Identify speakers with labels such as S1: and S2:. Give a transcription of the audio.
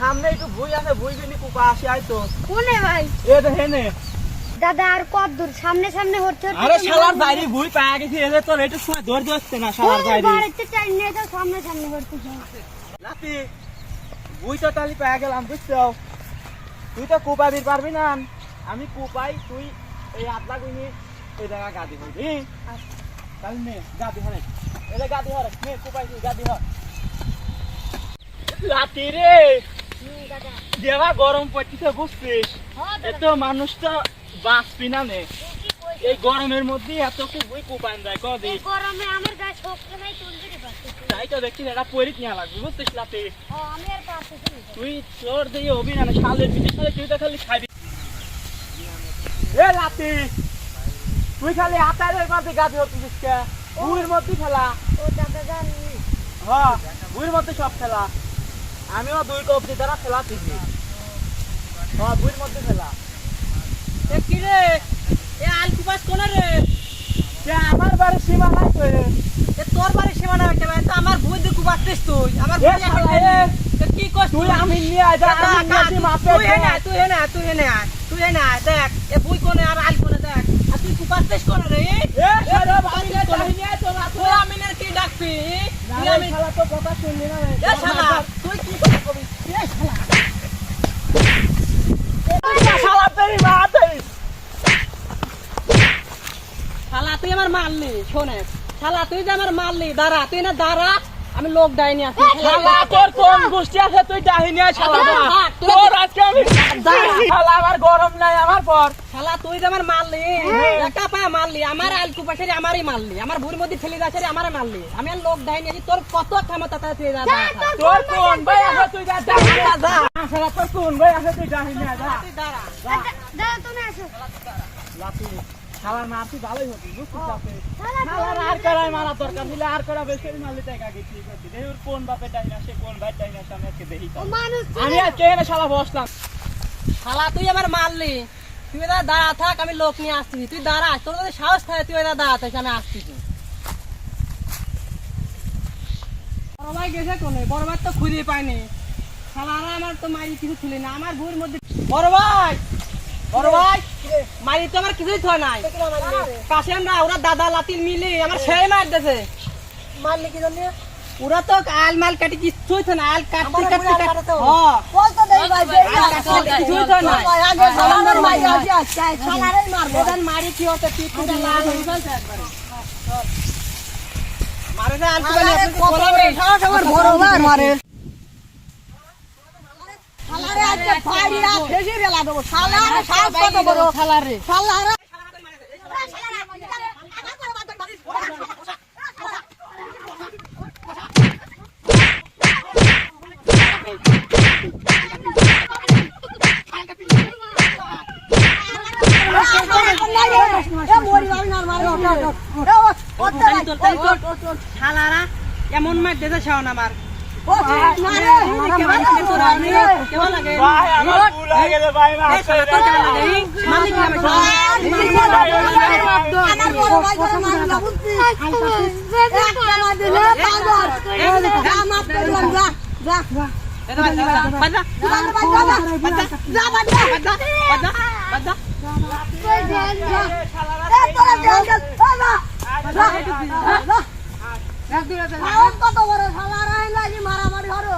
S1: সামনে একটু ভুই আছে, ভুই বিনি কুপা আসি আইতো।
S2: কোনে ভাই?
S1: এ তো হেনে।
S2: দাদা আর কত দূর? সামনে সামনে হচ্ছে।
S1: আরে শালার বাইরে ভুই পায়া গেছি, এলে তোর একটু সময় ধরে দিচ্ছে না শালার বাইরে।
S2: বাড়িতে চাই নিয়ে তো সামনে সামনে হচ্ছে।
S1: লাতি ভুই তো তালি পায়া গেলাম, বুঝছো? তুই তো কুপাবির পারবি না, আমি কুপাই, তুই এই আতলা গুনি এই জায়গা গাদি হইবি। তাহলে নে গাদি হরে, এলে গাদি হরে, নে কুপাই তুই গাদি হর। লাতি রে
S2: দাদা
S1: দেওয়া গরম পড়তেছে, বুঝছিস? এত মানুষ তো বাঁচবি না নে। এই গরমের মধ্যে এত কুপাই কুপান যায় কদি।
S2: এই গরমে আমার গায়ে শক্ত নাই, তুলতে পারছিস।
S1: তাই তো দেখছি এটা পরিত নিয়ে লাগবে, বুঝছিস লাতি?
S2: আমি আর পারতেছি না।
S1: তুই তোর দিয়ে হবি না, শালের পিঠে খালি তুই তো খালি খাবি। এ লাতি তুই খালি আতারের মধ্যে গাদি হচ্ছিস কে? বুয়ের মধ্যে খেলা।
S2: ও দাদা জানি।
S1: হ্যাঁ বুয়ের মধ্যে সব খেলা। আমিও দুই কবজি দ্বারা খেলা শিখি। হ্যাঁ বুয়ের মধ্যে খেলা। এ কি রে? এ আলকুপাস কোন রে? সে আমার বাড়ির সীমা নাই তো।
S3: এ তোর বাড়ির সীমানা একটা ভাই, তো আমার ভুই দিয়ে কুবাচ্ছিস তুই। আমার
S1: এ শালা এ,
S3: কি করছিস
S1: তুই আমি নিয়ে আয়, যা আমি নিয়ে আসি মাপে।
S3: তুই হেনে আয়, তুই হেনে আয়, তুই হেনে আয়, তুই হেনে আয়, দেখ এ ভুই কোনে আর আল কোনে দেখ। আর তুই কুবাচ্ছিস কোনে রে?
S1: এ শালা আমি না চাইনি আয় তো না তো।
S3: তুই আমিনের কি ডাকবি? তুই
S1: না
S3: আমি
S1: শালা তো কথা শুনলি না রে।
S3: এ শালা তুই কি কথা কবি? এ শালা
S1: শালা তেরি মা তেরি।
S3: শালা তুই আমার মারলি, শোনে শালা তুই যে আমার মারলি, দাঁড়া তুই না দাঁড়া, আমি লোক ডাইনি আছি।
S1: শালা তোর কোন গোষ্ঠী আছে তুই ডাহিনী আয় শালা। তোর আজকে আমি শালা আমার গরম নাই আমার পর।
S3: শালা তুই যে আমার মারলি, একা পায়ে মারলি, আমার আলকু পাশের আমারই মারলি, আমার ভুঁড়ির মধ্যে ফেলে যাচ্ছে আমারে মারলি। আমি আর লোক ডাইনি আছি, তোর কত ক্ষমতা তা তুই যা যা যা।
S1: তোর কোন ভাই আছে তুই যা ডাহিনী আয় যা। শালা তোর কোন ভাই আছে তুই ডাহিনী আয় যা।
S3: তুই দাঁড়া।
S2: দাদা তুমি আসো।
S1: লাতি শালা মারতি ভালোই হতি, বুঝছিস লাতি?
S2: শালা
S1: শালার আর করাই মারা দরকার ছিল, আর করা বেশি মারলি তাই কাকে ঠিক আছে। দেহুর কোন বাপে ডাইনা সে কোন ভাই ডাইনা আমি আজকে দেখি।
S2: ও মানুষ
S1: আমি আজকে এনে শালা বসলাম।
S3: শালা তুই আমার মারলি, তুই এবার দাঁড়া থাক, আমি লোক নিয়ে আসছি। তুই দাঁড়া, তোর যদি সাহস থাকে তুই এবার দাঁড়া থাক, আমি আসছি। বড় ভাই গেছে কোনে? বড় ভাই তো খুঁজে পাইনি। শালারা আমার তো মারি কিছু ছিল না, আমার ভুঁড়ির মধ্যে। বড় ভাই, বড় ভাই মারি তো আমার কিছুই থয় নাই। কাছে আমরা ওরা দাদা লাতির মিলি আমার সেই মার দেছে।
S2: মারলি কি জন্য?
S3: ওরা তো আল মাল কাটি কিছুই থয় না, আল কাটতে কাটতে কাটতে।
S2: কত দেই ভাই দেই না।
S3: কিছুই থয় না।
S2: আগে শালার মাই আসি আজকে শালারই মারবো।
S3: ওদের মারি কি হতে তুই খুঁজে লাল হয়ে গেছে একবারে। মারে না আল কুবালি আপনি বলা নেই।
S2: আমার বড় ভাই মারে। শালারে আজকে ফাইরা ফেসে বেলা দেবো। শালারে সাহস কত বড় শালারে। শালারে
S3: শালারা এমন মার দেছে শাওন আমার। কেমন লাগে?
S1: ভাই আমার ভুল হয়ে গেছে ভাই, মাফ
S3: এই শালা তোর কেমন লাগে? মালিক কি আমি শালা?
S2: আমার বড় ভাই করে মারলা বুঝছিস? একটা মার দিলে পাগল। মাফ করলাম যা যা।
S3: এটা বাজা বাজা বাজা
S2: যা বাজা।
S3: বাজা বাজা বাজা।
S2: কত বড় শালারা মারামারি হরো।